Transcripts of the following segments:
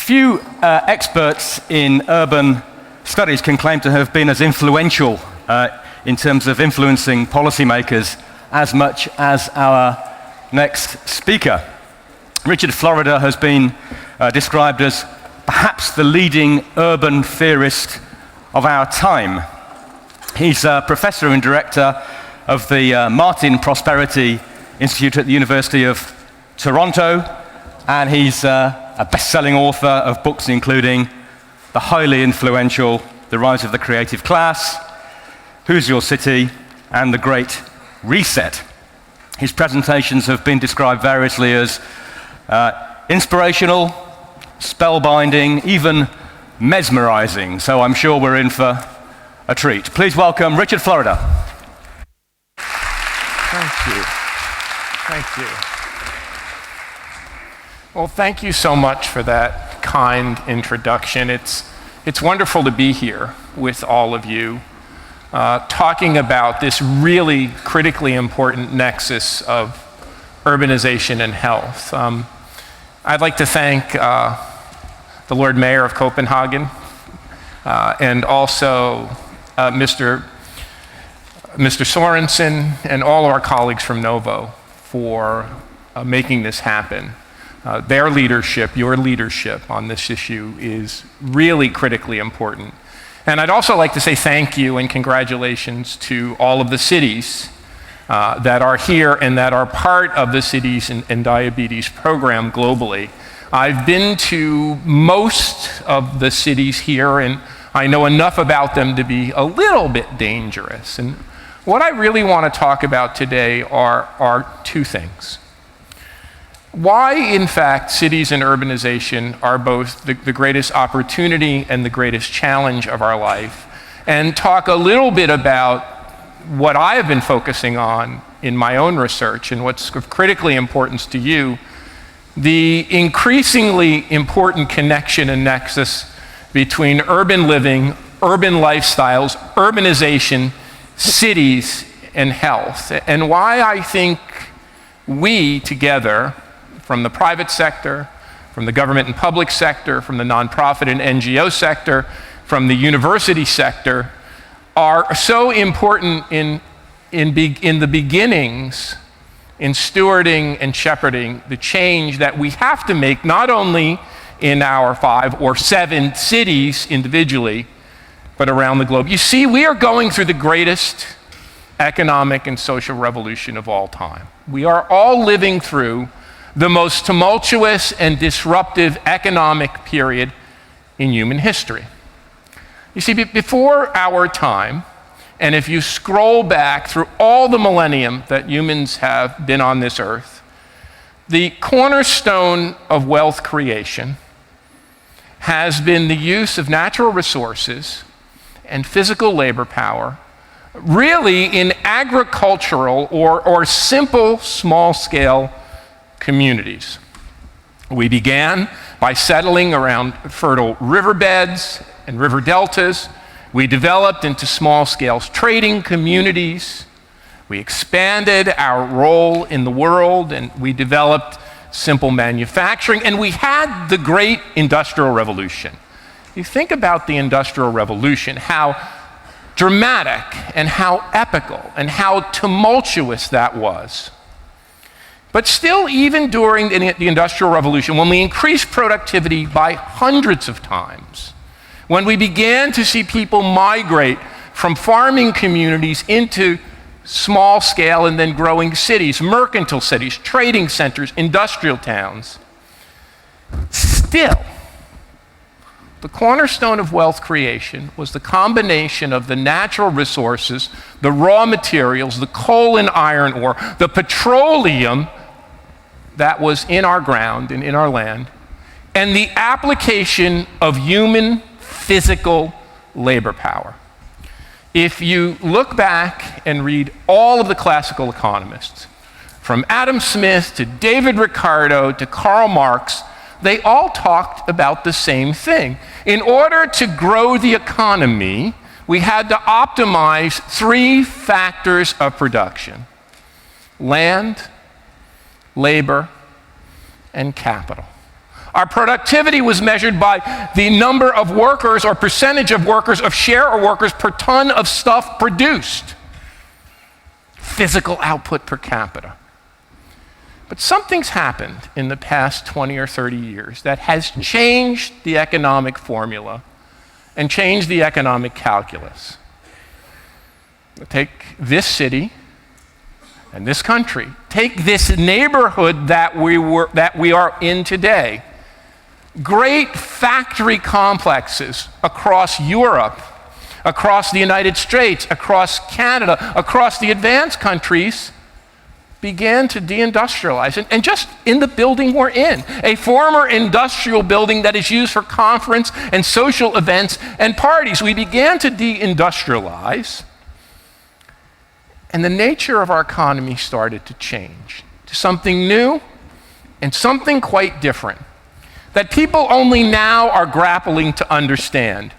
Few experts in urban studies can claim to have been as influential in terms of influencing policymakers as much as our next speaker. Richard Florida has been described as perhaps the leading urban theorist of our time. He's a professor and director of the Martin Prosperity Institute at the University of Toronto, and he's a best-selling author of books including the highly influential The Rise of the Creative Class, Who's Your City, and The Great Reset. His presentations have been described variously as inspirational, spellbinding, even mesmerizing, so I'm sure we're in for a treat. Please welcome Richard Florida. Thank you. Thank you. Well, thank you so much for that kind introduction. It's wonderful to be here with all of you, talking about this really critically important nexus of urbanization and health. I'd like to thank the Lord Mayor of Copenhagen and also Mr. Sorensen and all of our colleagues from Novo for making this happen. Their leadership, your leadership on this issue is really critically important. And I'd also like to say thank you and congratulations to all of the cities that are here and that are part of the Cities and Diabetes program globally. I've been to most of the cities here, and I know enough about them to be a little bit dangerous. And what I really want to talk about today are two things. Why, in fact, cities and urbanization are both the greatest opportunity and the greatest challenge of our life, and talk a little bit about what I have been focusing on in my own research and what's of critically importance to you, the increasingly important connection and nexus between urban living, urban lifestyles, urbanization, cities, and health, and why I think we together, from the private sector, from the government and public sector, from the nonprofit and NGO sector, from the university sector, are so important in the beginnings, in stewarding and shepherding the change that we have to make, not only in our 5 or 7 cities individually, but around the globe. You see, we are going through the greatest economic and social revolution of all time. We are all living through the most tumultuous and disruptive economic period in human history. You see, before our time, and if you scroll back through all the millennium that humans have been on this earth, the cornerstone of wealth creation has been the use of natural resources and physical labor power, really in agricultural or simple small-scale communities. We began by settling around fertile riverbeds and river deltas. We developed into small-scale trading communities. We expanded our role in the world, and we developed simple manufacturing, and we had the great Industrial Revolution. You think about the Industrial Revolution, how dramatic and how epical and how tumultuous that was. But still, even during the Industrial Revolution, when we increased productivity by hundreds of times, when we began to see people migrate from farming communities into small-scale and then growing cities, mercantile cities, trading centers, industrial towns, still, the cornerstone of wealth creation was the combination of the natural resources, the raw materials, the coal and iron ore, the petroleum that was in our ground and in our land, and the application of human physical labor power. If you look back and read all of the classical economists, from Adam Smith to David Ricardo to Karl Marx, they all talked about the same thing. In order to grow the economy, we had to optimize 3 factors of production: land, labor, and capital. Our productivity was measured by the number of workers or percentage of workers, of share of workers per ton of stuff produced. Physical output per capita. But something's happened in the past 20 or 30 years that has changed the economic formula and changed the economic calculus. Take this city and this country. Take this neighborhood that we are in today. Great factory complexes across Europe, across the United States, across Canada, across the advanced countries began to deindustrialize. And just in the building we're in, a former industrial building that is used for conference and social events and parties, we began to deindustrialize. And the nature of our economy started to change to something new and something quite different that people only now are grappling to understand.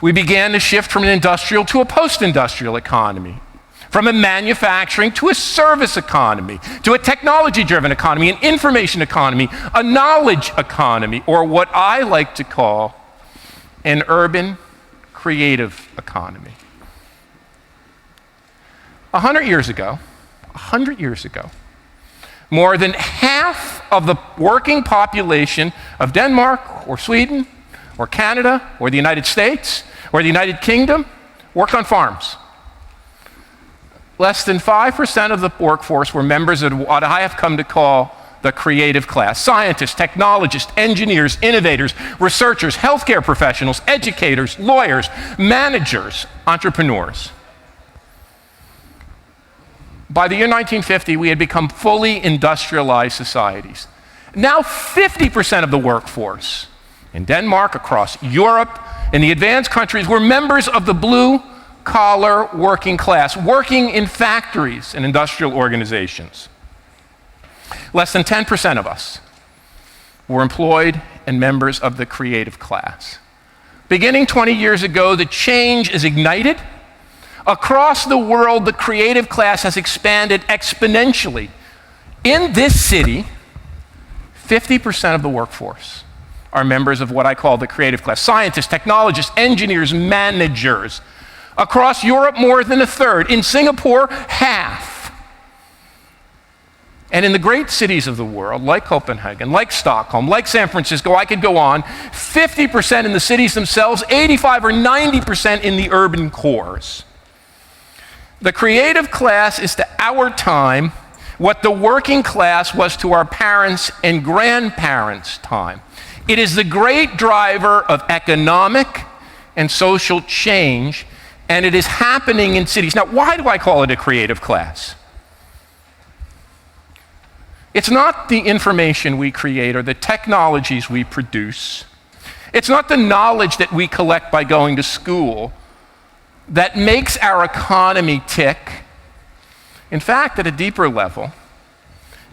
We began to shift from an industrial to a post-industrial economy, from a manufacturing to a service economy, to a technology-driven economy, an information economy, a knowledge economy, or what I like to call an urban creative economy. 100 years ago, more than half of the working population of Denmark or Sweden or Canada or the United States or the United Kingdom worked on farms. Less than 5% of the workforce were members of what I have come to call the creative class. Scientists, technologists, engineers, innovators, researchers, healthcare professionals, educators, lawyers, managers, entrepreneurs. By the year 1950, we had become fully industrialized societies. Now 50% of the workforce in Denmark, across Europe, in the advanced countries were members of the blue-collar working class, working in factories and industrial organizations. Less than 10% of us were employed and members of the creative class. Beginning 20 years ago, the change is ignited. Across the world, the creative class has expanded exponentially. In this city, 50% of the workforce are members of what I call the creative class. Scientists, technologists, engineers, managers. Across Europe, more than a third. In Singapore, half. And in the great cities of the world, like Copenhagen, like Stockholm, like San Francisco, I could go on, 50% in the cities themselves, 85 or 90% in the urban cores. The creative class is to our time what the working class was to our parents' and grandparents' time. It is the great driver of economic and social change, and it is happening in cities. Now, why do I call it a creative class? It's not the information we create or the technologies we produce. It's not the knowledge that we collect by going to school that makes our economy tick. In fact, at a deeper level,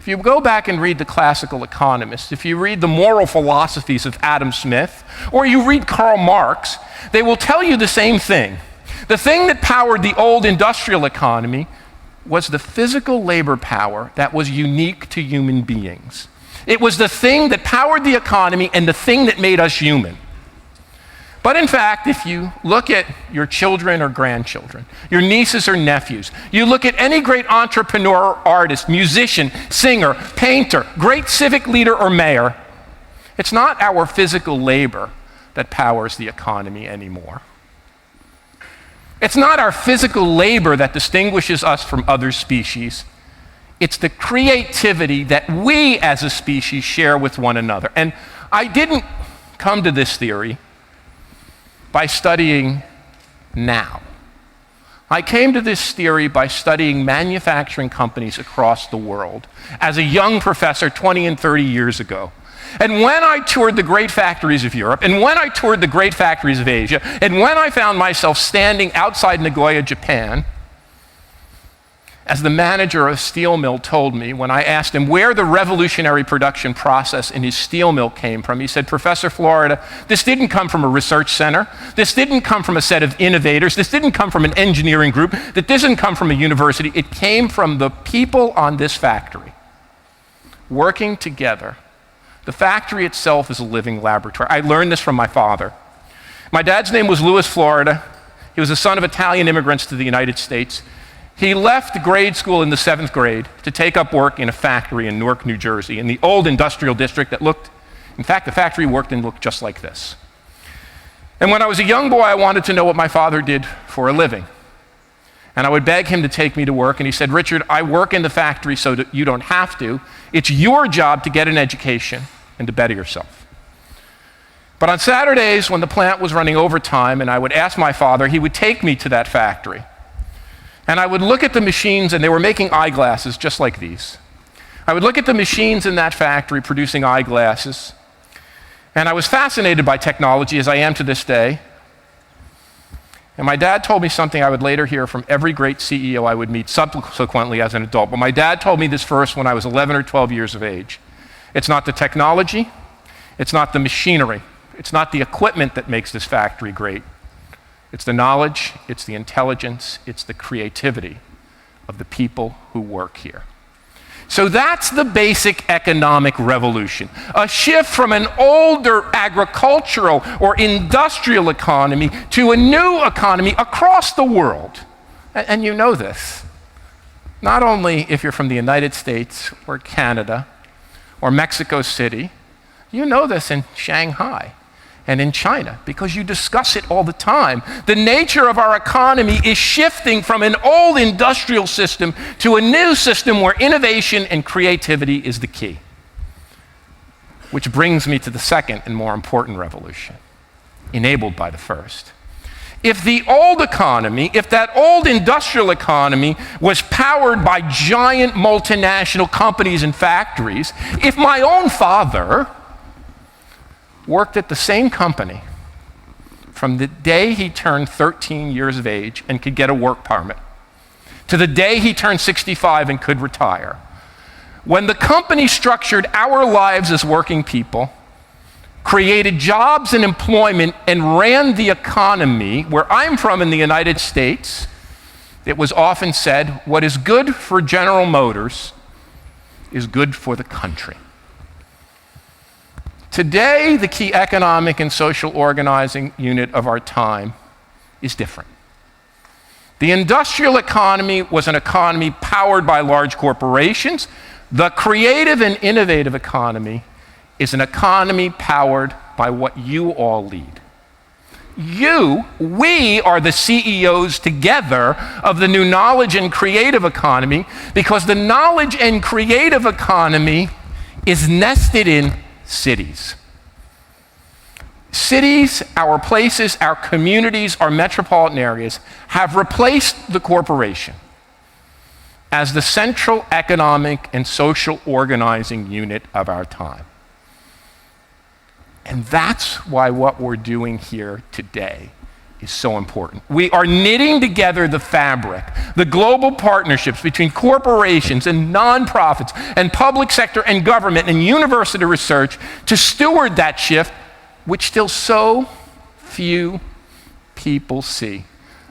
if you go back and read the classical economists, if you read the moral philosophies of Adam Smith, or you read Karl Marx, they will tell you the same thing. The thing that powered the old industrial economy was the physical labor power that was unique to human beings. It was the thing that powered the economy and the thing that made us human. But in fact, if you look at your children or grandchildren, your nieces or nephews, you look at any great entrepreneur, artist, musician, singer, painter, great civic leader or mayor, it's not our physical labor that powers the economy anymore. It's not our physical labor that distinguishes us from other species. It's the creativity that we as a species share with one another. And I didn't come to this theory by studying now. I came to this theory by studying manufacturing companies across the world as a young professor 20 and 30 years ago. And when I toured the great factories of Europe, and when I toured the great factories of Asia, and when I found myself standing outside Nagoya, Japan, as the manager of a steel mill told me when I asked him where the revolutionary production process in his steel mill came from, he said, "Professor Florida, this didn't come from a research center. This didn't come from a set of innovators. This didn't come from an engineering group. That didn't come from a university. It came from the people on this factory working together The factory itself is a living laboratory. I learned this from my father. My dad's name was Louis Florida. He was the son of Italian immigrants to the United States. He left grade school in the 7th grade to take up work in a factory in Newark, New Jersey, in the old industrial district that looked, in fact, the factory worked and looked just like this. And when I was a young boy, I wanted to know what my father did for a living. And I would beg him to take me to work, and he said, "Richard, I work in the factory so that you don't have to. It's your job to get an education and to better yourself." But on Saturdays, when the plant was running overtime and I would ask my father, he would take me to that factory. And I would look at the machines, and they were making eyeglasses just like these. I would look at the machines in that factory producing eyeglasses, and I was fascinated by technology, as I am to this day. And my dad told me something I would later hear from every great CEO I would meet subsequently as an adult. But my dad told me this first when I was 11 or 12 years of age. It's not the technology, it's not the machinery, it's not the equipment that makes this factory great. It's the knowledge, it's the intelligence, it's the creativity of the people who work here. So that's the basic economic revolution. A shift from an older agricultural or industrial economy to a new economy across the world. And you know this. Not only if you're from the United States or Canada or Mexico City, you know this in Shanghai and in China, because you discuss it all the time. The nature of our economy is shifting from an old industrial system to a new system where innovation and creativity is the key. Which brings me to the second and more important revolution, enabled by the first. If the old economy, if that old industrial economy was powered by giant multinational companies and factories, if my own father worked at the same company from the day he turned 13 years of age and could get a work permit to the day he turned 65 and could retire. When the company structured our lives as working people, created jobs and employment, and ran the economy, where I'm from in the United States, it was often said, what is good for General Motors is good for the country. Today, the key economic and social organizing unit of our time is different. The industrial economy was an economy powered by large corporations. The creative and innovative economy is an economy powered by what you all lead. We are the CEOs together of the new knowledge and creative economy, because the knowledge and creative economy is nested in cities. Cities, our places, our communities, our metropolitan areas have replaced the corporation as the central economic and social organizing unit of our time. And that's why what we're doing here today is so important. We are knitting together the fabric, the global partnerships between corporations and nonprofits and public sector and government and university research to steward that shift, which still so few people see.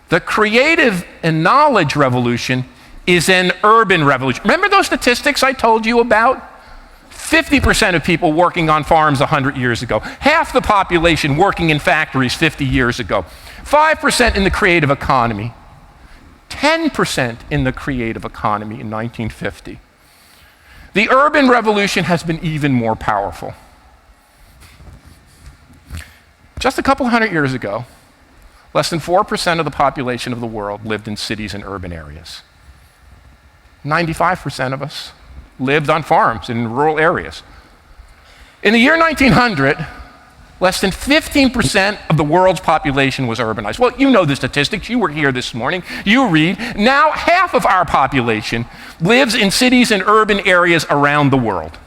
The creative and knowledge revolution is an urban revolution. Remember those statistics I told you about? 50% of people working on farms 100 years ago, half the population working in factories 50 years ago, 5% in the creative economy, 10% in the creative economy in 1950. The urban revolution has been even more powerful. Just a couple hundred years ago, less than 4% of the population of the world lived in cities and urban areas. 95% of us lived on farms in rural areas. In the year 1900, less than 15% of the world's population was urbanized. Well, you know the statistics. You were here this morning. You read. Now half of our population lives in cities and urban areas around the world.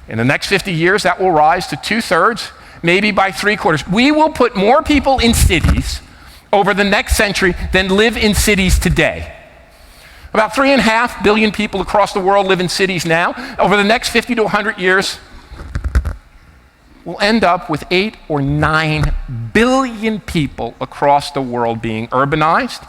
In the next 50 years, that will rise to 2/3, maybe by 3/4. We will put more people in cities over the next century than live in cities today. About 3.5 billion people across the world live in cities now. Over the next 50 to 100 years, we'll end up with 8 or 9 billion people across the world being urbanized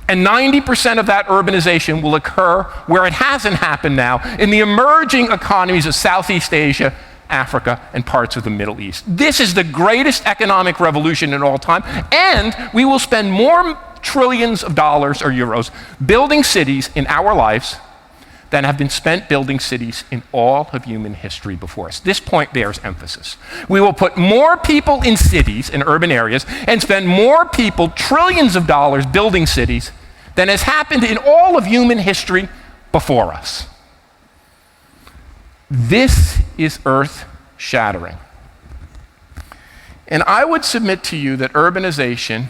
And 90% of that urbanization will occur where it hasn't happened now, in the emerging economies of Southeast Asia, Africa, and parts of the Middle East. This is the greatest economic revolution in all time, and we will spend more trillions of dollars or euros building cities in our lives than have been spent building cities in all of human history before us. This point bears emphasis. We will put more people in cities, in urban areas, and spend more people, trillions of dollars, building cities than has happened in all of human history before us. This is earth-shattering. And I would submit to you that urbanization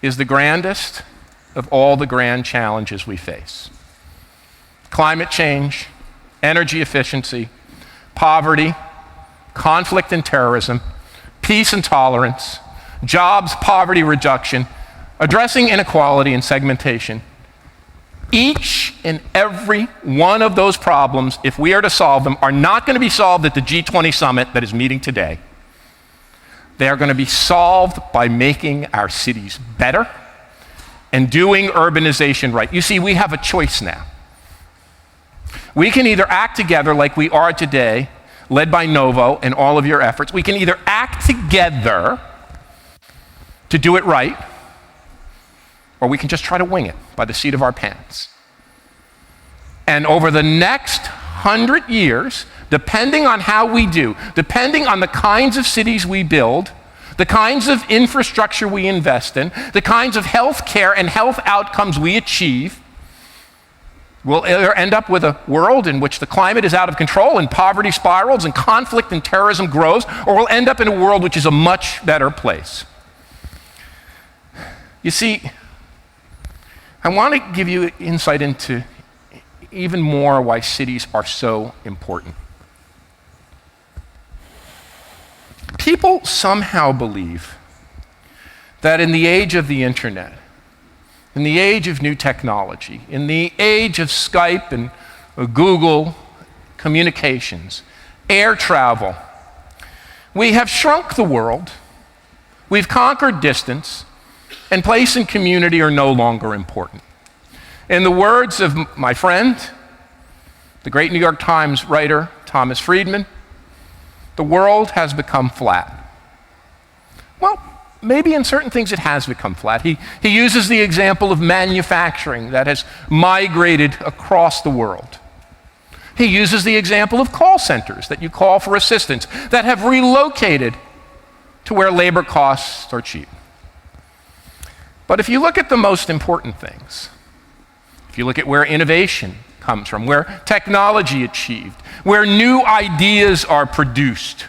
is the grandest of all the grand challenges we face. Climate change, energy efficiency, poverty, conflict and terrorism, peace and tolerance, jobs, poverty reduction, addressing inequality and segmentation. Each and every one of those problems, if we are to solve them, are not going to be solved at the G20 summit that is meeting today. They are going to be solved by making our cities better and doing urbanization right. You see, we have a choice now. We can either act together like we are today, led by Novo and all of your efforts. We can either act together to do it right, or we can just try to wing it by the seat of our pants. And over the next 100 years, depending on how we do, depending on the kinds of cities we build, the kinds of infrastructure we invest in, the kinds of health care and health outcomes we achieve, we'll either end up with a world in which the climate is out of control and poverty spirals and conflict and terrorism grows, or we'll end up in a world which is a much better place. You see, I want to give you insight into even more why cities are so important. People somehow believe that in the age of the internet, in the age of new technology, in the age of Skype and Google communications, air travel, we have shrunk the world, we've conquered distance, and place and community are no longer important. In the words of my friend, the great New York Times writer Thomas Friedman, the world has become flat. Well, maybe in certain things it has become flat. He uses the example of manufacturing that has migrated across the world. He uses the example of call centers that you call for assistance that have relocated to where labor costs are cheap. But if you look at the most important things, if you look at where innovation comes from, where technology achieved, where new ideas are produced,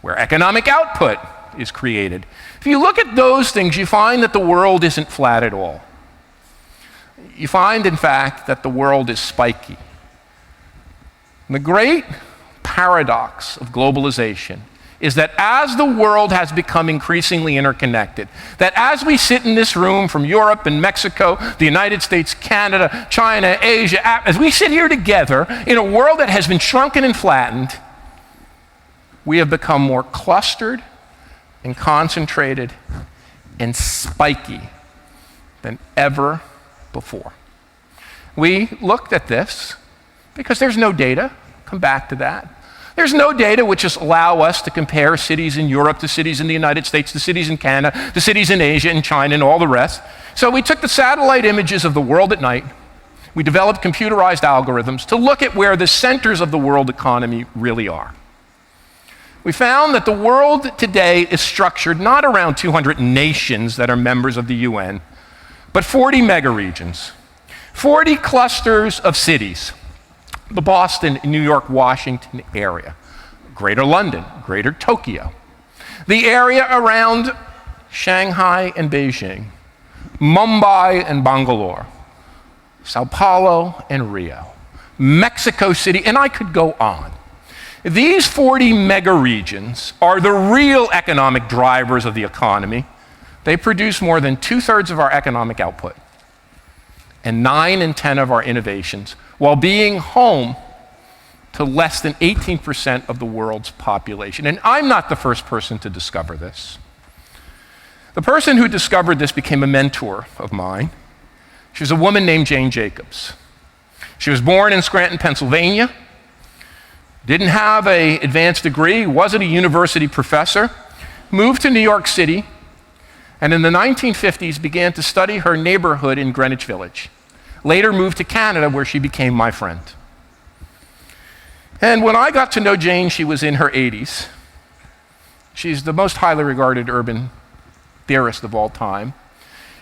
where economic output is created, if you look at those things, you find that the world isn't flat at all. You find, in fact, that the world is spiky. And the great paradox of globalization is that as the world has become increasingly interconnected, that as we sit in this room from Europe and Mexico, the United States, Canada, China, Asia, as we sit here together in a world that has been shrunken and flattened, we have become more clustered and concentrated and spiky than ever before. We looked at this because there's no data. Come back to that. There's no data which just allow us to compare cities in Europe to cities in the United States, to cities in Canada, to cities in Asia and China and all the rest. So we took the satellite images of the world at night. We developed computerized algorithms to look at where the centers of the world economy really are. We found that the world today is structured not around 200 nations that are members of the UN, but 40 megaregions, 40 clusters of cities. The Boston, New York, Washington area, Greater London, Greater Tokyo, the area around Shanghai and Beijing, Mumbai and Bangalore, Sao Paulo and Rio, Mexico City, and I could go on. These 40 megaregions are the real economic drivers of the economy. They produce more than 2/3 of our economic output and 9 in 10 of our innovations, while being home to less than 18% of the world's population. And I'm not the first person to discover this. The person who discovered this became a mentor of mine. She was a woman named Jane Jacobs. She was born in Scranton, Pennsylvania, didn't have an advanced degree, wasn't a university professor, moved to New York City, and in the 1950s began to study her neighborhood in Greenwich Village. Later moved to Canada, where she became my friend. And when I got to know Jane, she was in her 80s. She's the most highly regarded urban theorist of all time.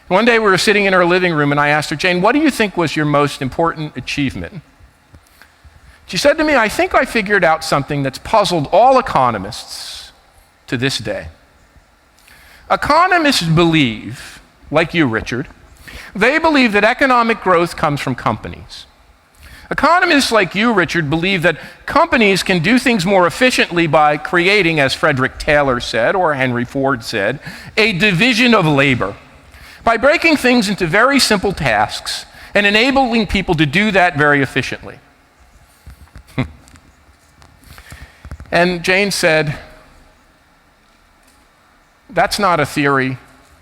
One day we were sitting in her living room and I asked her, Jane, what do you think was your most important achievement? She said to me, I think I figured out something that's puzzled all economists to this day. Economists believe, like you, Richard, they believe that economic growth comes from companies. Economists like you, Richard, believe that companies can do things more efficiently by creating, as Frederick Taylor said, or Henry Ford said, a division of labor, by breaking things into very simple tasks and enabling people to do that very efficiently. And Jane said, that's not a theory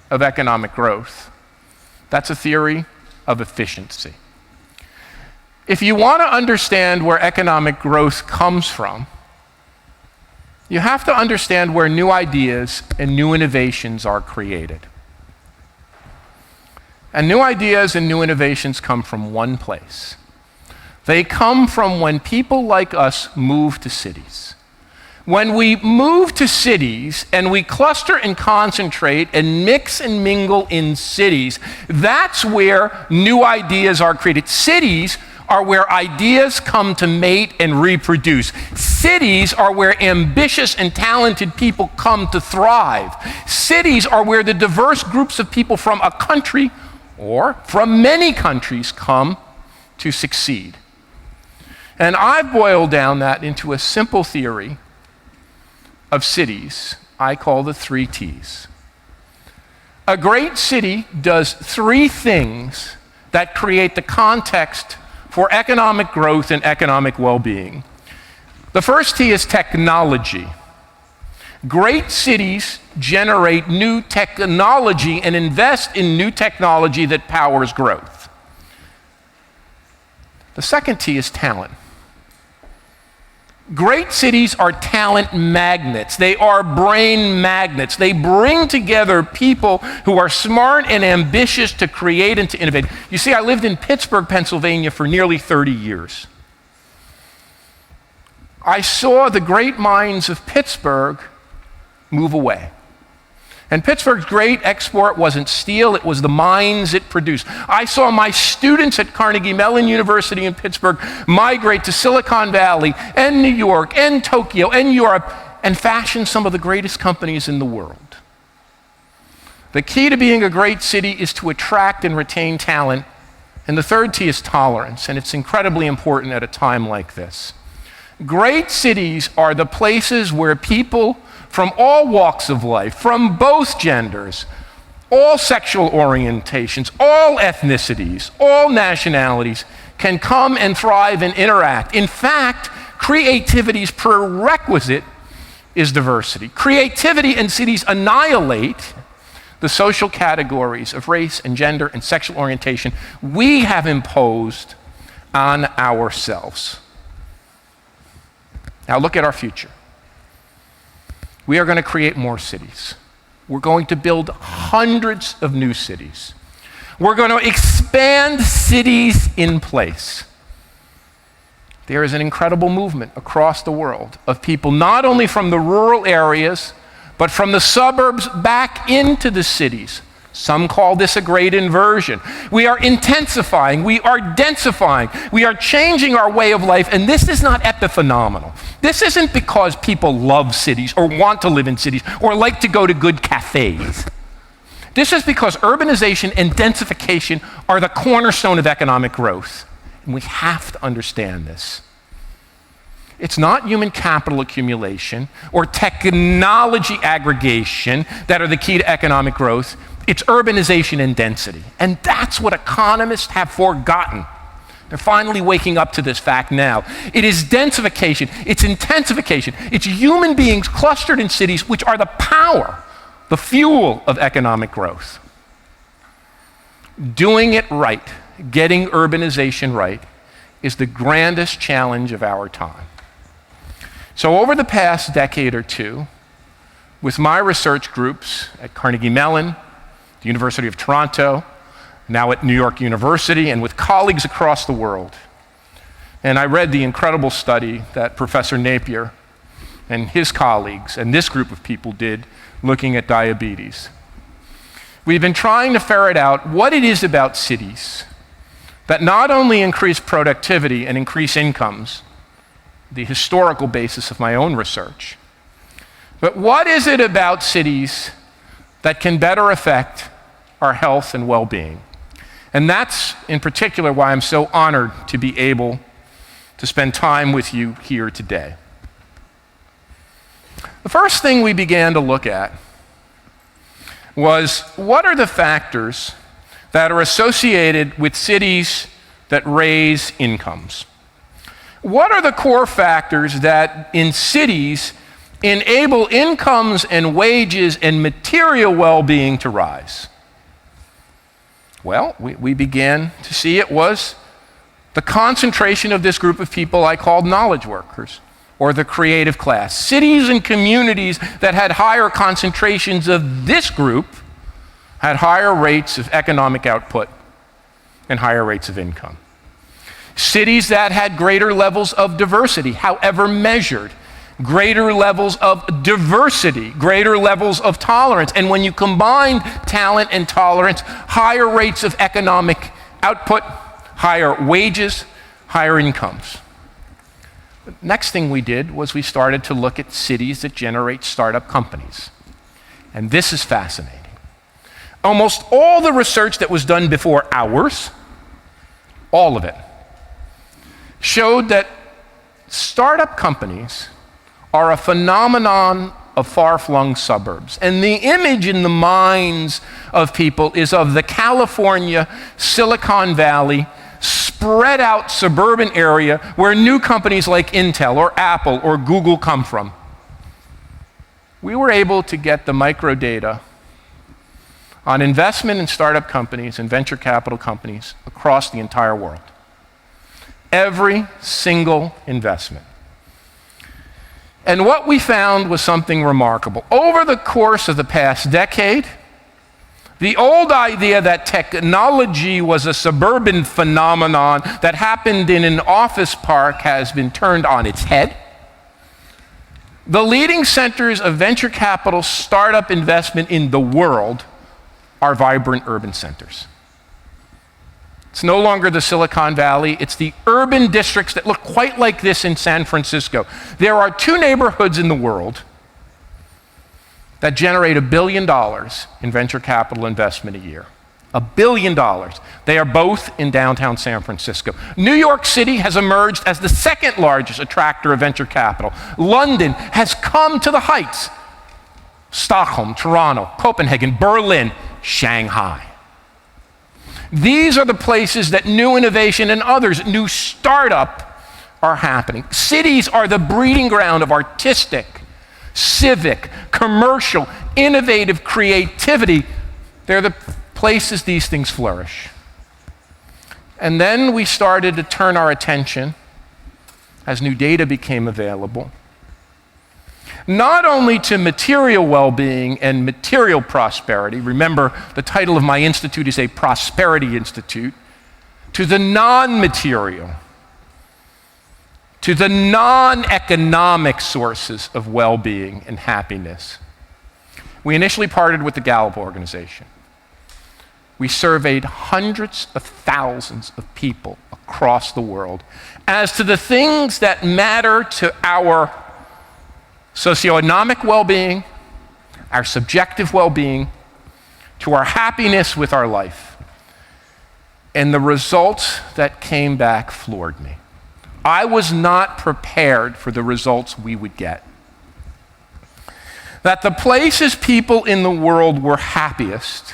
of economic growth. That's a theory of efficiency. If you want to understand where economic growth comes from, you have to understand where new ideas and new innovations are created. And new ideas and new innovations come from one place. They come from when people like us move to cities. When we move to cities and we cluster and concentrate and mix and mingle in cities, that's where new ideas are created. Cities are where ideas come to mate and reproduce. Cities are where ambitious and talented people come to thrive. Cities are where the diverse groups of people from a country or from many countries come to succeed. And I've boiled down that into a simple theory of cities I call the 3 T's. A great city does 3 things that create the context for economic growth and economic well-being. The first T is technology. Great cities generate new technology and invest in new technology that powers growth. The second T is talent. Great cities are talent magnets. They are brain magnets. They bring together people who are smart and ambitious to create and to innovate. You see, I lived in Pittsburgh, Pennsylvania for nearly 30 years. I saw the great minds of Pittsburgh move away. And Pittsburgh's great export wasn't steel, it was the mines it produced. I saw my students at Carnegie Mellon University in Pittsburgh migrate to Silicon Valley and New York and Tokyo and Europe and fashion some of the greatest companies in the world. The key to being a great city is to attract and retain talent. And the third T is tolerance, and it's incredibly important at a time like this. Great cities are the places where people from all walks of life, from both genders, all sexual orientations, all ethnicities, all nationalities, can come and thrive and interact. In fact, creativity's prerequisite is diversity. Creativity in cities annihilate the social categories of race and gender and sexual orientation we have imposed on ourselves. Now look at our future. We are going to create more cities. We're going to build hundreds of new cities. We're going to expand cities in place. There is an incredible movement across the world of people, not only from the rural areas, but from the suburbs back into the cities. Some call this a great inversion. We are intensifying, we are densifying, we are changing our way of life, and this is not epiphenomenal. This isn't because people love cities or want to live in cities or like to go to good cafes. This is because urbanization and densification are the cornerstone of economic growth, and we have to understand this. It's not human capital accumulation or technology aggregation that are the key to economic growth. It's urbanization and density. And that's what economists have forgotten. They're finally waking up to this fact now. It is densification, it's intensification, it's human beings clustered in cities which are the power the fuel of economic growth. Doing it right, getting urbanization right, is the grandest challenge of our time. So over the past decade or two, with my research groups at Carnegie Mellon, the University of Toronto, now at New York University, and with colleagues across the world, and I read the incredible study that Professor Napier and his colleagues and this group of people did looking at diabetes. We've been trying to ferret out what it is about cities that not only increase productivity and increase incomes, the historical basis of my own research, but what is it about cities that can better affect our health and well-being? And that's, in particular, why I'm so honored to be able to spend time with you here today. The first thing we began to look at was, what are the factors that are associated with cities that raise incomes? What are the core factors that in cities enable incomes and wages and material well-being to rise? Well, we began to see it was the concentration of this group of people I called knowledge workers, or the creative class. Cities and communities that had higher concentrations of this group had higher rates of economic output and higher rates of income. Cities that had greater levels of diversity, however measured, greater levels of diversity, greater levels of tolerance. And when you combine talent and tolerance, higher rates of economic output, higher wages, higher incomes. The next thing we did was we started to look at cities that generate startup companies. And this is fascinating. Almost all the research that was done before ours, all of it, showed that startup companies are a phenomenon of far-flung suburbs. And the image in the minds of people is of the California, Silicon Valley, spread out suburban area where new companies like Intel or Apple or Google come from. We were able to get the microdata on investment in startup companies and venture capital companies across the entire world. Every single investment. And what we found was something remarkable. Over the course of the past decade, the old idea that technology was a suburban phenomenon that happened in an office park has been turned on its head. The leading centers of venture capital startup investment in the world are vibrant urban centers. It's no longer the Silicon Valley, it's the urban districts that look quite like this in San Francisco. There are two neighborhoods in the world that generate $1 billion in venture capital investment a year. $1 billion. They are both in downtown San Francisco. New York City has emerged as the second largest attractor of venture capital. London has come to the heights. Stockholm, Toronto, Copenhagen, Berlin, Shanghai. These are the places that new innovation and others, new startup, are happening. Cities are the breeding ground of artistic, civic, commercial, innovative creativity. They're the places these things flourish. And then we started to turn our attention, as new data became available, not only to material well-being and material prosperity. Remember, the title of my institute is a Prosperity Institute. To the non-material, to the non-economic sources of well-being and happiness. We initially partnered with the Gallup organization. We surveyed hundreds of thousands of people across the world as to the things that matter to our socioeconomic well-being, our subjective well-being, to our happiness with our life. And the results that came back floored me. I was not prepared for the results we would get. That the places people in the world were happiest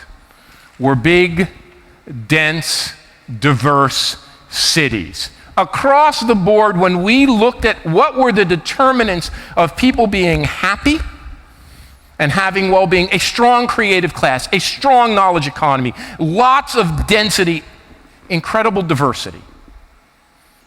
were big, dense, diverse cities. Across the board, when we looked at what were the determinants of people being happy, and having well-being, a strong creative class, a strong knowledge economy, lots of density, incredible diversity.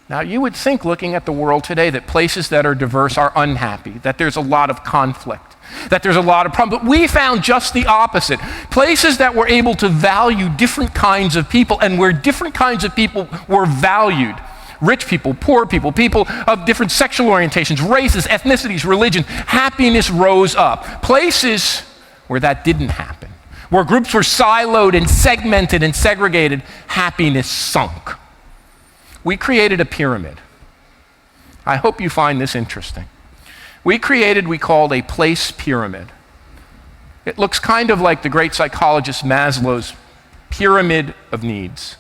Now, you would think, looking at the world today, that places that are diverse are unhappy, that there's a lot of conflict, that there's a lot of problems. But we found just the opposite. Places that were able to value different kinds of people, and where different kinds of people were valued. Rich people, poor people, people of different sexual orientations, races, ethnicities, religion, happiness rose up. Places where that didn't happen, where groups were siloed and segmented and segregated, happiness sunk. We created a pyramid. I hope you find this interesting. We called a place pyramid. It looks kind of like the great psychologist Maslow's pyramid of needs.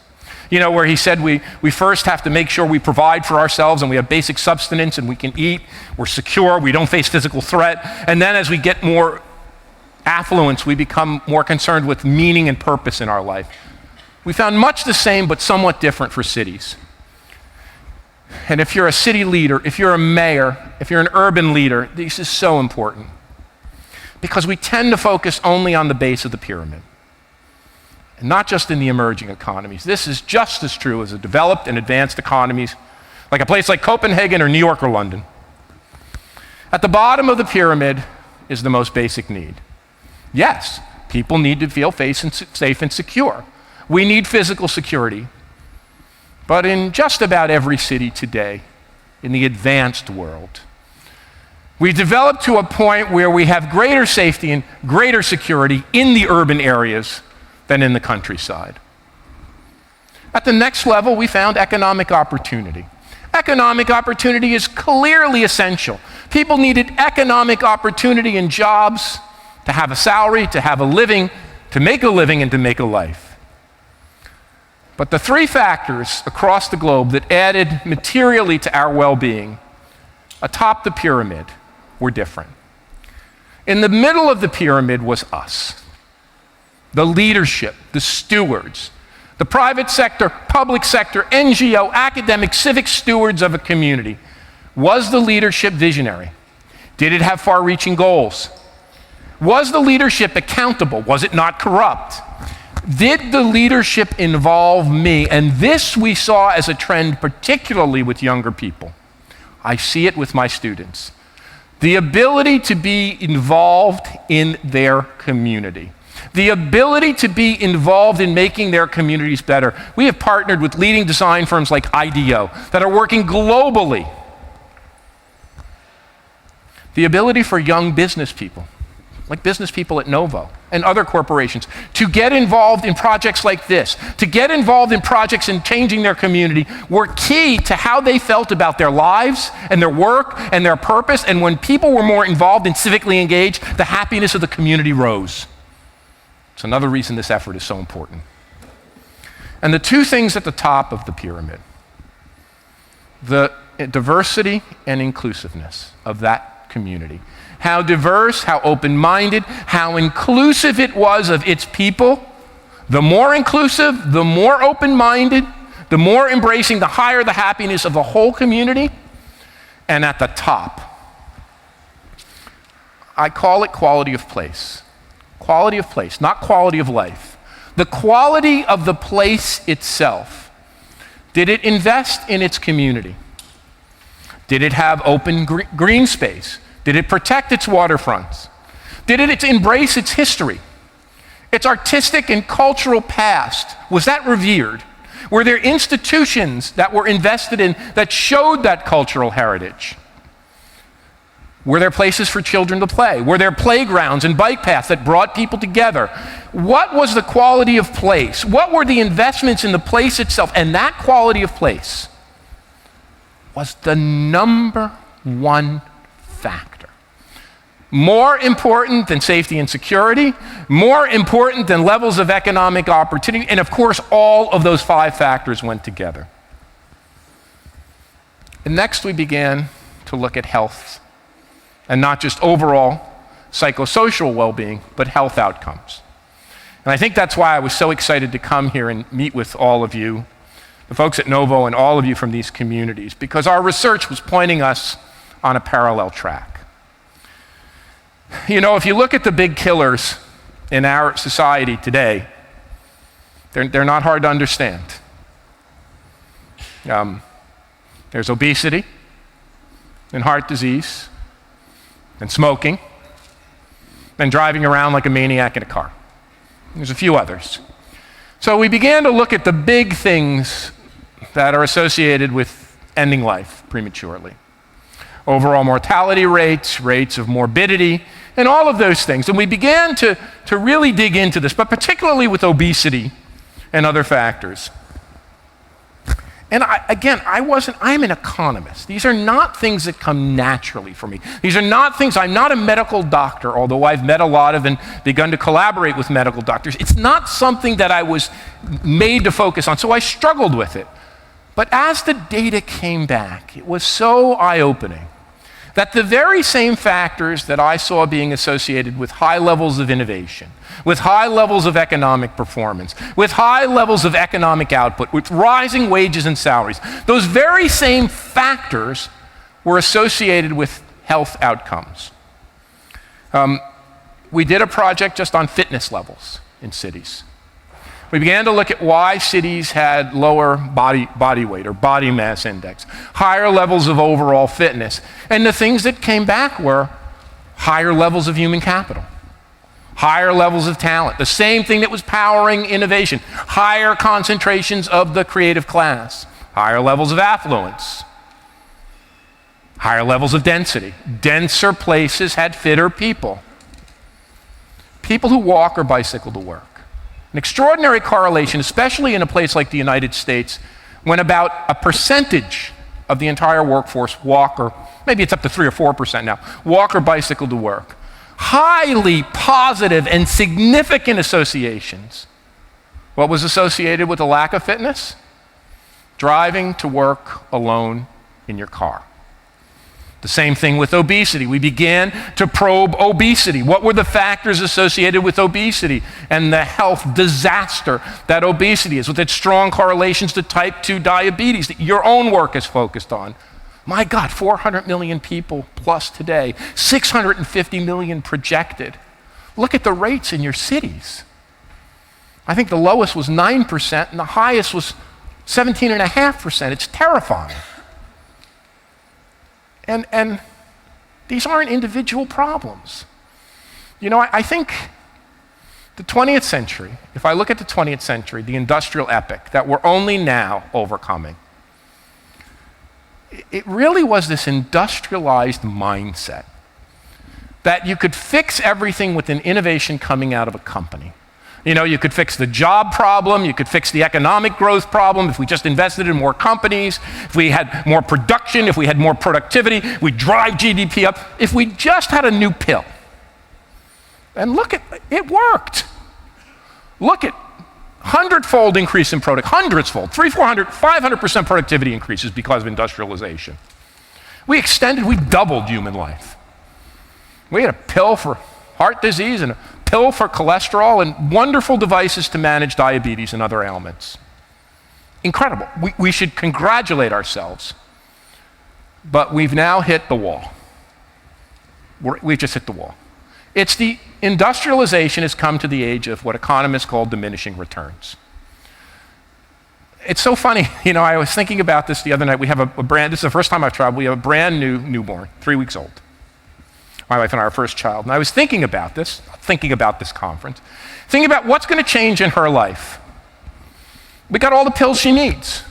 You know, where he said we first have to make sure we provide for ourselves and we have basic subsistence and we can eat, we're secure, we don't face physical threat. And then as we get more affluence, we become more concerned with meaning and purpose in our life. We found much the same but somewhat different for cities. And if you're a city leader, if you're a mayor, if you're an urban leader, this is so important. Because we tend to focus only on the base of the pyramid. And not just in the emerging economies. This is just as true as the developed and advanced economies, like a place like Copenhagen or New York or London. At the bottom of the pyramid is the most basic need. Yes, people need to feel safe and secure. We need physical security. But in just about every city today, in the advanced world, we've developed to a point where we have greater safety and greater security in the urban areas than in the countryside. At the next level, we found economic opportunity. Economic opportunity is clearly essential. People needed economic opportunity and jobs to have a salary, to have a living, to make a living, and to make a life. But the three factors across the globe that added materially to our well-being atop the pyramid were different. In the middle of the pyramid was us, the leadership, the stewards, the private sector, public sector, NGO, academic, civic stewards of a community. Was the leadership visionary? Did it have far-reaching goals? Was the leadership accountable? Was it not corrupt? Did the leadership involve me? And this we saw as a trend, particularly with younger people. I see it with my students. The ability to be involved in their community. The ability to be involved in making their communities better. We have partnered with leading design firms like IDEO that are working globally. The ability for young business people, like business people at Novo and other corporations, to get involved in projects like this, to get involved in projects in changing their community, were key to how they felt about their lives and their work and their purpose. And when people were more involved and civically engaged, the happiness of the community rose. It's another reason this effort is so important. And the two things at the top of the pyramid, the diversity and inclusiveness of that community. How diverse, how open-minded, how inclusive it was of its people. The more inclusive, the more open-minded, the more embracing, the higher the happiness of the whole community. And at the top, I call it quality of place. Quality of place, not quality of life. The quality of the place itself. Did it invest in its community? Did it have open green space? Did it protect its waterfronts? Did it embrace its history? Its artistic and cultural past? Was that revered? Were there institutions that were invested in that showed that cultural heritage? Were there places for children to play? Were there playgrounds and bike paths that brought people together? What was the quality of place? What were the investments in the place itself? And that quality of place was the number one factor. More important than safety and security, more important than levels of economic opportunity, and of course, all of those five factors went together. And next we began to look at health. And not just overall psychosocial well-being, but health outcomes. And I think that's why I was so excited to come here and meet with all of you, the folks at Novo and all of you from these communities, because our research was pointing us on a parallel track. You know, if you look at the big killers in our society today, they're not hard to understand. There's obesity, and heart disease, and smoking, and driving around like a maniac in a car. There's a few others. So we began to look at the big things that are associated with ending life prematurely. Overall mortality rates, rates of morbidity, and all of those things. And we began to really dig into this, but particularly with obesity and other factors. And I'm an economist. These are not things that come naturally for me. These are not things, I'm not a medical doctor, although I've met a lot of and begun to collaborate with medical doctors. It's not something that I was made to focus on, so I struggled with it. But as the data came back, it was so eye-opening that the very same factors that I saw being associated with high levels of innovation, with high levels of economic performance, with high levels of economic output, with rising wages and salaries, those very same factors were associated with health outcomes. We did a project just on fitness levels in cities. We began to look at why cities had lower body weight or body mass index, higher levels of overall fitness. And the things that came back were higher levels of human capital, higher levels of talent, the same thing that was powering innovation, higher concentrations of the creative class, higher levels of affluence, higher levels of density. Denser places had fitter people. People who walk or bicycle to work. An extraordinary correlation, especially in a place like the United States, when about a percentage of the entire workforce walk, or maybe it's up to 3 or 4% now, walk or bicycle to work. Highly positive and significant associations. What was associated with a lack of fitness? Driving to work alone in your car. The same thing with obesity. We began to probe obesity. What were the factors associated with obesity and the health disaster that obesity is, with its strong correlations to type 2 diabetes that your own work is focused on? My God, 400 million people plus today, 650 million projected. Look at the rates in your cities. I think the lowest was 9% and the highest was 17.5%. It's terrifying. And these aren't individual problems. You know, I think the 20th century, if I look at the 20th century, the industrial epic that we're only now overcoming, it really was this industrialized mindset that you could fix everything with an innovation coming out of a company. You know, you could fix the job problem, you could fix the economic growth problem if we just invested in more companies, if we had more production, if we had more productivity, we'd drive GDP up, if we just had a new pill. And look at, it worked. Look at 100-fold increase in hundreds-fold, 300, 400, 500% productivity increases because of industrialization. We doubled human life. We had a pill for heart disease and a pill for cholesterol and wonderful devices to manage diabetes and other ailments. Incredible. We should congratulate ourselves, but we've now hit the wall. We've just hit the wall. It's the industrialization has come to the age of what economists call diminishing returns. It's so funny, you know, I was thinking about this the other night. We have this is the first time I've traveled, we have a brand new newborn, 3 weeks old. My wife and I, our first child. And I was thinking about this conference, thinking about what's going to change in her life. We got all the pills she needs.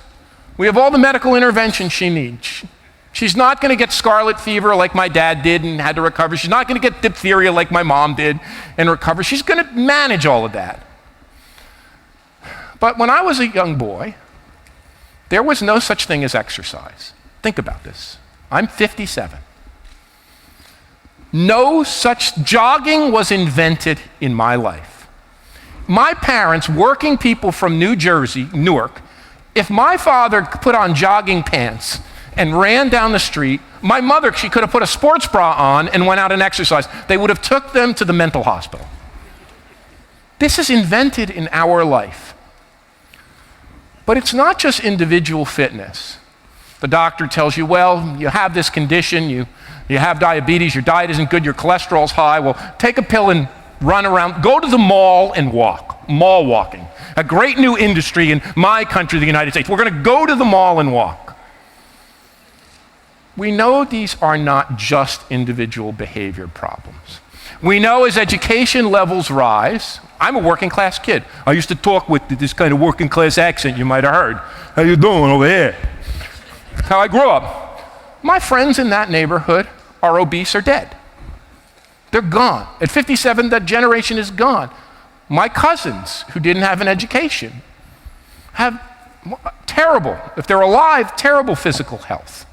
We have all the medical intervention she needs. She's not going to get scarlet fever like my dad did and had to recover. She's not going to get diphtheria like my mom did and recover. She's going to manage all of that. But when I was a young boy, there was no such thing as exercise. Think about this. I'm 57. No such jogging was invented in my life. My parents, working people from New Jersey, Newark, if my father put on jogging pants and ran down the street, my mother, she could have put a sports bra on and went out and exercised. They would have took them to the mental hospital. This is invented in our life. But it's not just individual fitness. The doctor tells you, well, you have this condition, You have diabetes, your diet isn't good, your cholesterol's high. Well, take a pill and run around. Go to the mall and walk. Mall walking. A great new industry in my country, the United States. We're going to go to the mall and walk. We know these are not just individual behavior problems. We know as education levels rise, I'm a working class kid. I used to talk with this kind of working class accent you might have heard. How you doing over here? How I grew up. My friends in that neighborhood are obese or dead. They're gone. At 57, that generation is gone. My cousins who didn't have an education have terrible, if they're alive, terrible physical health.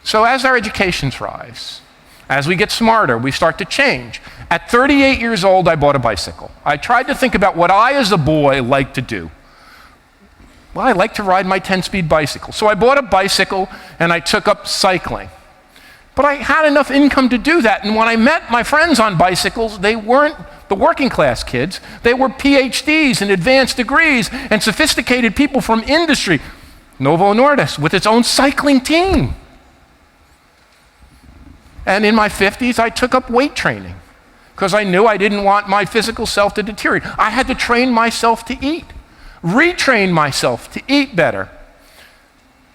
So as our educations rise, as we get smarter, we start to change. At 38 years old, I bought a bicycle. I tried to think about what I, as a boy, liked to do. Well, I like to ride my 10-speed bicycle. So I bought a bicycle and I took up cycling. But I had enough income to do that. And when I met my friends on bicycles, they weren't the working class kids. They were PhDs and advanced degrees and sophisticated people from industry. Novo Nordisk with its own cycling team. And in my 50s, I took up weight training because I knew I didn't want my physical self to deteriorate. I had to train myself to eat. Retrain myself to eat better.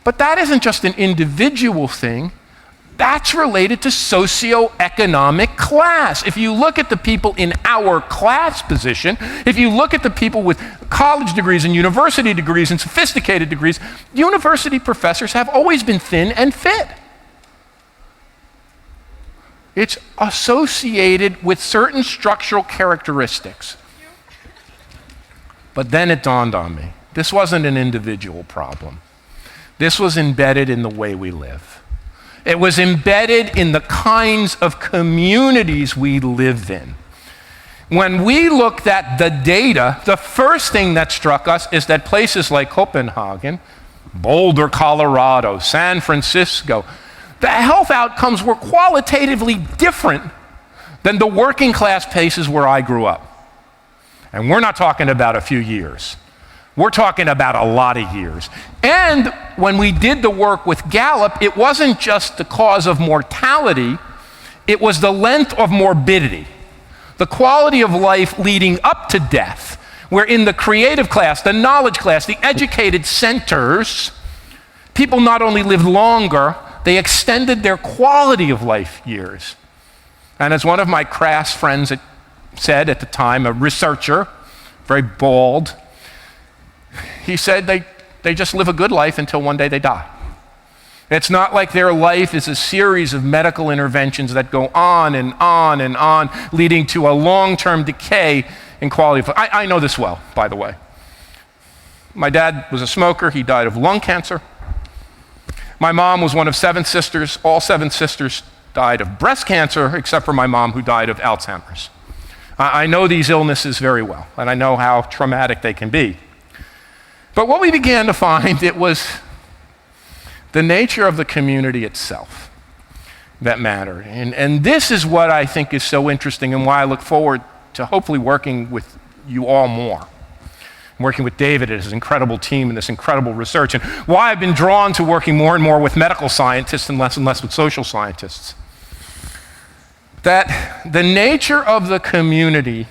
But that isn't just an individual thing. That's related to socioeconomic class. If you look at the people in our class position, if you look at the people with college degrees and university degrees and sophisticated degrees, university professors have always been thin and fit. It's associated with certain structural characteristics. But then it dawned on me, this wasn't an individual problem. This was embedded in the way we live. It was embedded in the kinds of communities we live in. When we looked at the data, the first thing that struck us is that places like Copenhagen, Boulder, Colorado, San Francisco, the health outcomes were qualitatively different than the working class places where I grew up. And we're not talking about a few years. We're talking about a lot of years. And when we did the work with Gallup, it wasn't just the cause of mortality, it was the length of morbidity, the quality of life leading up to death, where in the creative class, the knowledge class, the educated centers, people not only lived longer, they extended their quality of life years. And as one of my crass friends said at the time, a researcher, very bald, he said they just live a good life until one day they die. It's not like their life is a series of medical interventions that go on and on and on, leading to a long-term decay in quality of life. I know this well, by the way. My dad was a smoker. He died of lung cancer. My mom was one of 7 sisters. All 7 sisters died of breast cancer, except for my mom, who died of Alzheimer's. I know these illnesses very well, and I know how traumatic they can be. But what we began to find, it was the nature of the community itself that mattered. And this is what I think is so interesting and why I look forward to hopefully working with you all more. Working with David and his incredible team and this incredible research, and why I've been drawn to working more and more with medical scientists and less with social scientists. That the nature of the community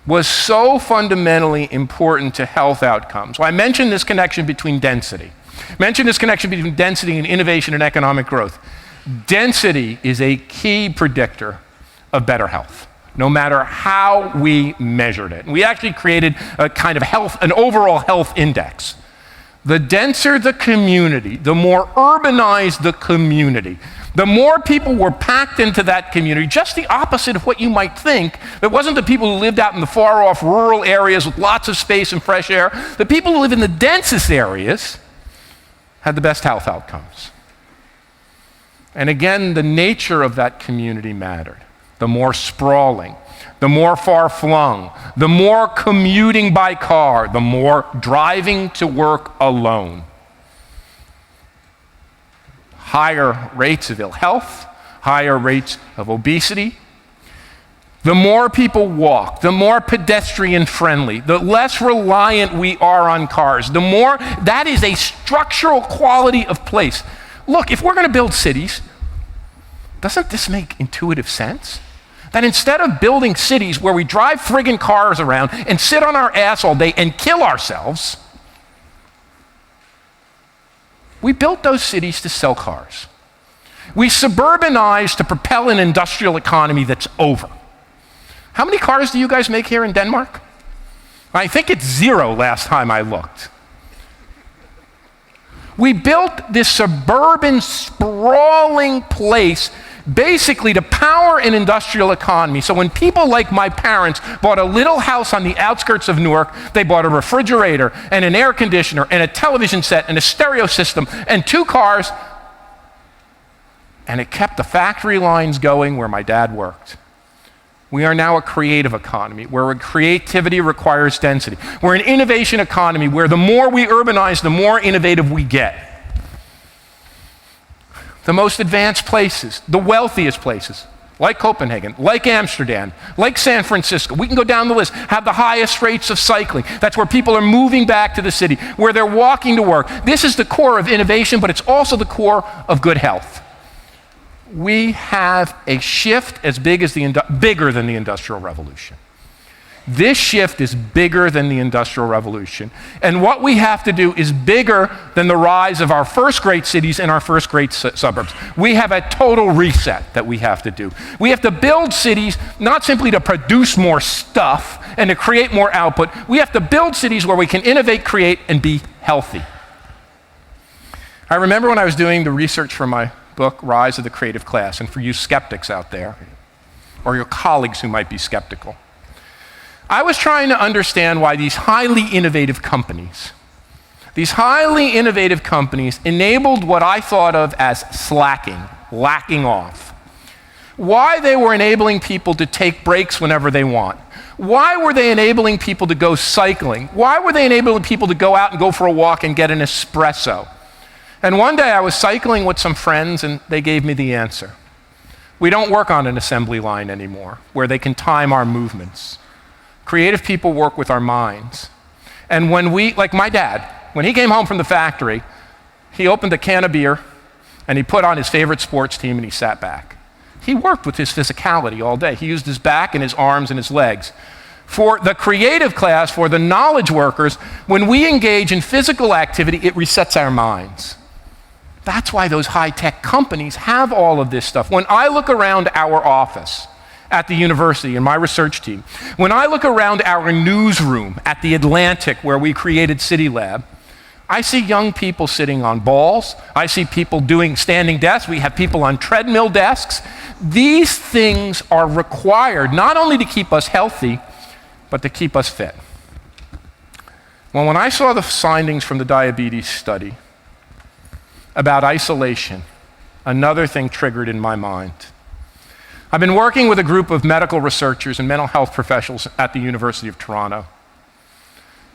was so fundamentally important to health outcomes. Well, I mentioned this connection between density. Mentioned this connection between density and innovation and economic growth. Density is a key predictor of better health, no matter how we measured it. We actually created a kind of an overall health index. The denser the community, the more urbanized the community, the more people were packed into that community, just the opposite of what you might think. It wasn't the people who lived out in the far-off rural areas with lots of space and fresh air. The people who live in the densest areas had the best health outcomes. And again, the nature of that community mattered. The more sprawling, the more far-flung, the more commuting by car, the more driving to work alone. Higher rates of ill health, higher rates of obesity. The more people walk, the more pedestrian friendly, the less reliant we are on cars, the more, that is a structural quality of place. look, if we're going to build cities, doesn't this make intuitive sense? That instead of building cities where we drive friggin' cars around and sit on our ass all day and kill ourselves, we built those cities to sell cars. We suburbanized to propel an industrial economy that's over. How many cars do you guys make here in Denmark? I think it's 0 last time I looked. We built this suburban, sprawling place basically to power an industrial economy. So when people like my parents bought a little house on the outskirts of Newark, they bought a refrigerator and an air conditioner and a television set and a stereo system and 2 cars, and it kept the factory lines going where my dad worked. We are now a creative economy where creativity requires density. We're an innovation economy where the more we urbanize, the more innovative we get. The most advanced places, the wealthiest places, like Copenhagen, like Amsterdam, like San Francisco, we can go down the list, have the highest rates of cycling. That's where people are moving back to the city, where they're walking to work. This is the core of innovation, but it's also the core of good health. We have a shift as bigger than the Industrial Revolution. This shift is bigger than the Industrial Revolution. And what we have to do is bigger than the rise of our first great cities and our first great suburbs. We have a total reset that we have to do. We have to build cities not simply to produce more stuff and to create more output. We have to build cities where we can innovate, create, and be healthy. I remember when I was doing the research for my book, Rise of the Creative Class, and for you skeptics out there, or your colleagues who might be skeptical, I was trying to understand why these highly innovative companies enabled what I thought of as slacking, lacking off. Why they were enabling people to take breaks whenever they want. Why were they enabling people to go cycling? Why were they enabling people to go out and go for a walk and get an espresso? And one day I was cycling with some friends and they gave me the answer. We don't work on an assembly line anymore where they can time our movements. Creative people work with our minds. And when like my dad, when he came home from the factory, he opened a can of beer and he put on his favorite sports team and he sat back. He worked with his physicality all day. He used his back and his arms and his legs. For the creative class, for the knowledge workers, when we engage in physical activity, it resets our minds. That's why those high-tech companies have all of this stuff. When I look around our office at the university and my research team, when I look around our newsroom at the Atlantic where we created City Lab, I see young people sitting on balls. I see people doing standing desks. We have people on treadmill desks. These things are required not only to keep us healthy, but to keep us fit. Well, when I saw the findings from the diabetes study about isolation, another thing triggered in my mind. I've been working with a group of medical researchers and mental health professionals at the University of Toronto,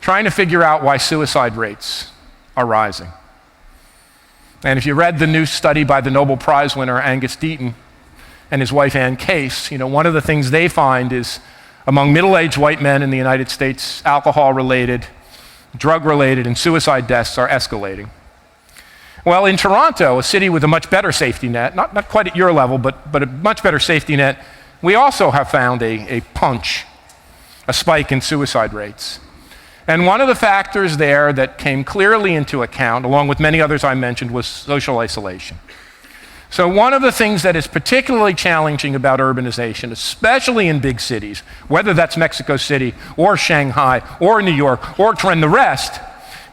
trying to figure out why suicide rates are rising. And if you read the new study by the Nobel Prize winner Angus Deaton and his wife Ann Case, one of the things they find is among middle-aged white men in the United States, alcohol-related, drug-related, and suicide deaths are escalating. Well, in Toronto, a city with a much better safety net, not quite at your level, but a much better safety net, we also have found a spike in suicide rates. And one of the factors there that came clearly into account, along with many others I mentioned, was social isolation. So one of the things that is particularly challenging about urbanization, especially in big cities, whether that's Mexico City or Shanghai or New York or the rest,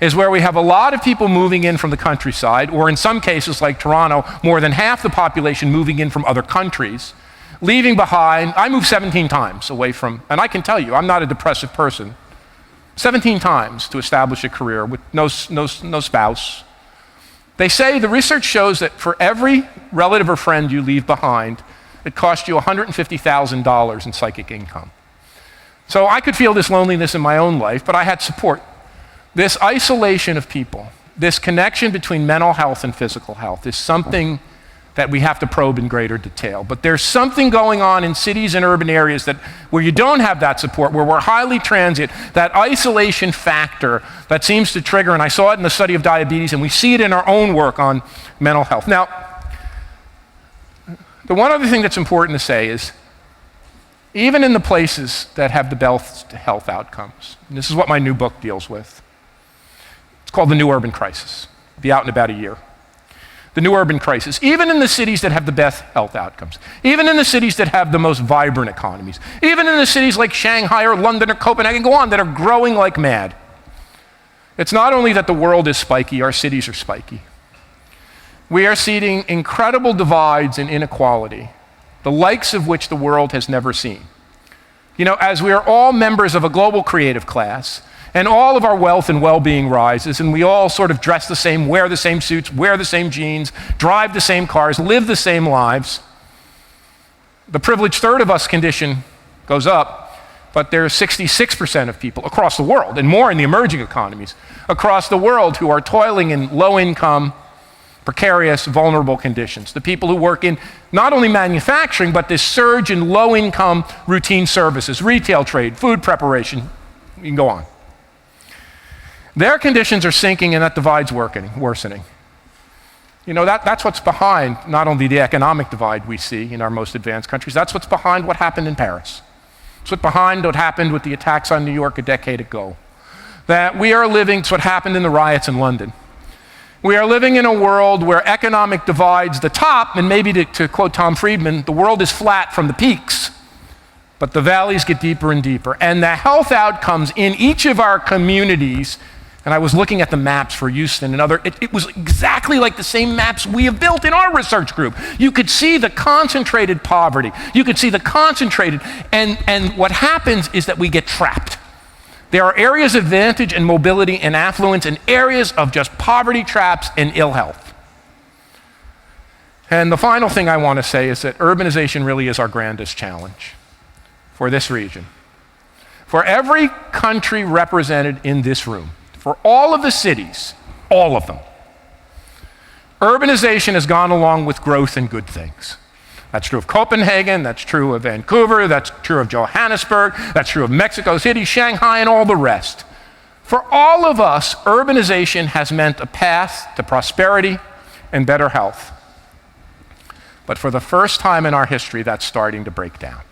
is where we have a lot of people moving in from the countryside, or in some cases like Toronto, more than half the population moving in from other countries, leaving behind. I moved 17 times away from, and I can tell you, I'm not a depressive person, 17 times to establish a career with no spouse. They say, the research shows that for every relative or friend you leave behind, it costs you $150,000 in psychic income. So I could feel this loneliness in my own life, but I had support. This isolation of people, this connection between mental health and physical health is something that we have to probe in greater detail. But there's something going on in cities and urban areas where you don't have that support, where we're highly transient, that isolation factor that seems to trigger, and I saw it in the study of diabetes, and we see it in our own work on mental health. Now, the one other thing that's important to say is, even in the places that have the best health outcomes, and this is what my new book deals with, it's called The New Urban Crisis. It'll be out in about a year. The new urban crisis, even in the cities that have the best health outcomes, even in the cities that have the most vibrant economies, even in the cities like Shanghai or London or Copenhagen, go on, that are growing like mad. It's not only that the world is spiky, our cities are spiky. We are seeing incredible divides and inequality, the likes of which the world has never seen. You know, as we are all members of a global creative class, and all of our wealth and well-being rises, and we all sort of dress the same, wear the same suits, wear the same jeans, drive the same cars, live the same lives. The privileged third of us condition goes up, but there's 66% of people across the world, and more in the emerging economies, across the world who are toiling in low-income, precarious, vulnerable conditions. The people who work in not only manufacturing, but this surge in low-income routine services, retail trade, food preparation, you can go on. Their conditions are sinking and that divide's worsening. You know, that's what's behind not only the economic divide we see in our most advanced countries, that's what's behind what happened in Paris. It's what's behind what happened with the attacks on New York a decade ago. That we are living, it's what happened in the riots in London. We are living in a world where economic divides the top, and maybe to quote Tom Friedman, the world is flat from the peaks, but the valleys get deeper and deeper. And the health outcomes in each of our communities, and I was looking at the maps for Houston and other, it was exactly like the same maps we have built in our research group. You could see the concentrated poverty. You could see the concentrated, and what happens is that we get trapped. There are areas of advantage and mobility and affluence and areas of just poverty traps and ill health. And the final thing I want to say is that urbanization really is our grandest challenge for this region. For every country represented in this room, for all of the cities, all of them, urbanization has gone along with growth and good things. That's true of Copenhagen, that's true of Vancouver, that's true of Johannesburg, that's true of Mexico City, Shanghai, and all the rest. For all of us, urbanization has meant a path to prosperity and better health. But for the first time in our history, that's starting to break down.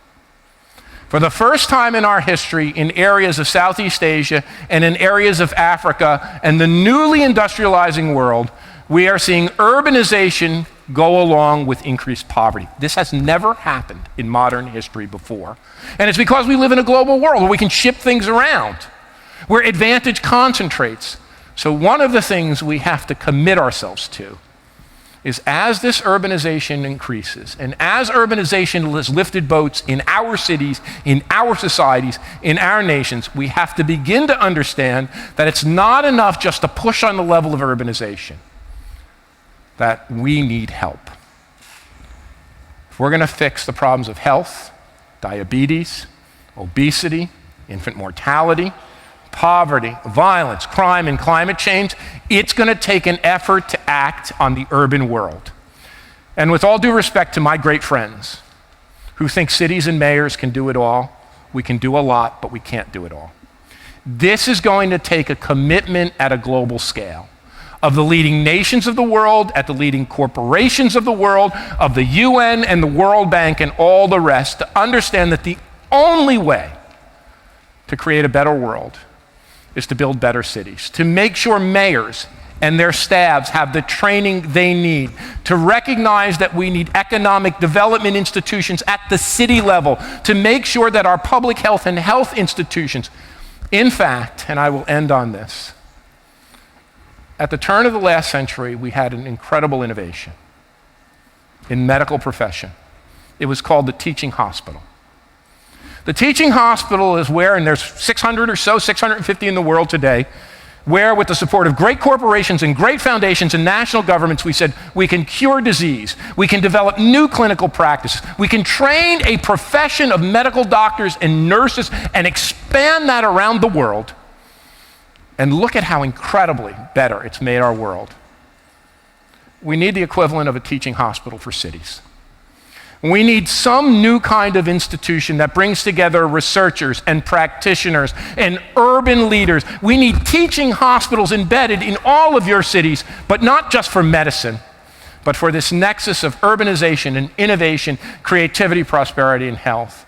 For the first time in our history, in areas of Southeast Asia and in areas of Africa and the newly industrializing world, we are seeing urbanization go along with increased poverty. This has never happened in modern history before. And it's because we live in a global world where we can ship things around, where advantage concentrates. So one of the things we have to commit ourselves to is, as this urbanization increases, and as urbanization has lifted boats in our cities, in our societies, in our nations, we have to begin to understand that it's not enough just to push on the level of urbanization, that we need help. If we're going to fix the problems of health, diabetes, obesity, infant mortality, poverty, violence, crime, and climate change, it's going to take an effort to act on the urban world. And with all due respect to my great friends who think cities and mayors can do it all, we can do a lot, but we can't do it all. This is going to take a commitment at a global scale of the leading nations of the world, at the leading corporations of the world, of the UN and the World Bank and all the rest, to understand that the only way to create a better world is to build better cities, to make sure mayors and their staffs have the training they need, to recognize that we need economic development institutions at the city level, to make sure that our public health and health institutions, in fact, and I will end on this, at the turn of the last century, we had an incredible innovation in medical profession. It was called the teaching hospital. The teaching hospital is where, and there's 600 or so, 650 in the world today, where with the support of great corporations and great foundations and national governments, we said we can cure disease, we can develop new clinical practices, we can train a profession of medical doctors and nurses and expand that around the world. And look at how incredibly better it's made our world. we need the equivalent of a teaching hospital for cities. We need some new kind of institution that brings together researchers and practitioners and urban leaders. We need teaching hospitals embedded in all of your cities, but not just for medicine, but for this nexus of urbanization and innovation, creativity, prosperity, and health.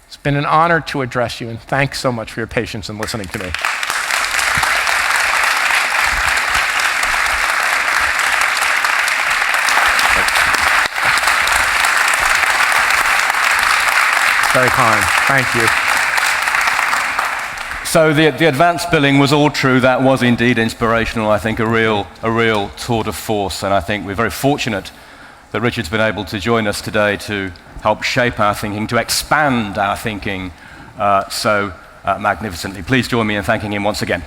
It's been an honor to address you, and thanks so much for your patience in listening to me. Very kind. Thank you. So the advanced billing was all true. That was indeed inspirational. I think a real tour de force. And I think we're very fortunate that Richard's been able to join us today to help shape our thinking, to expand our thinking so magnificently. Please join me in thanking him once again.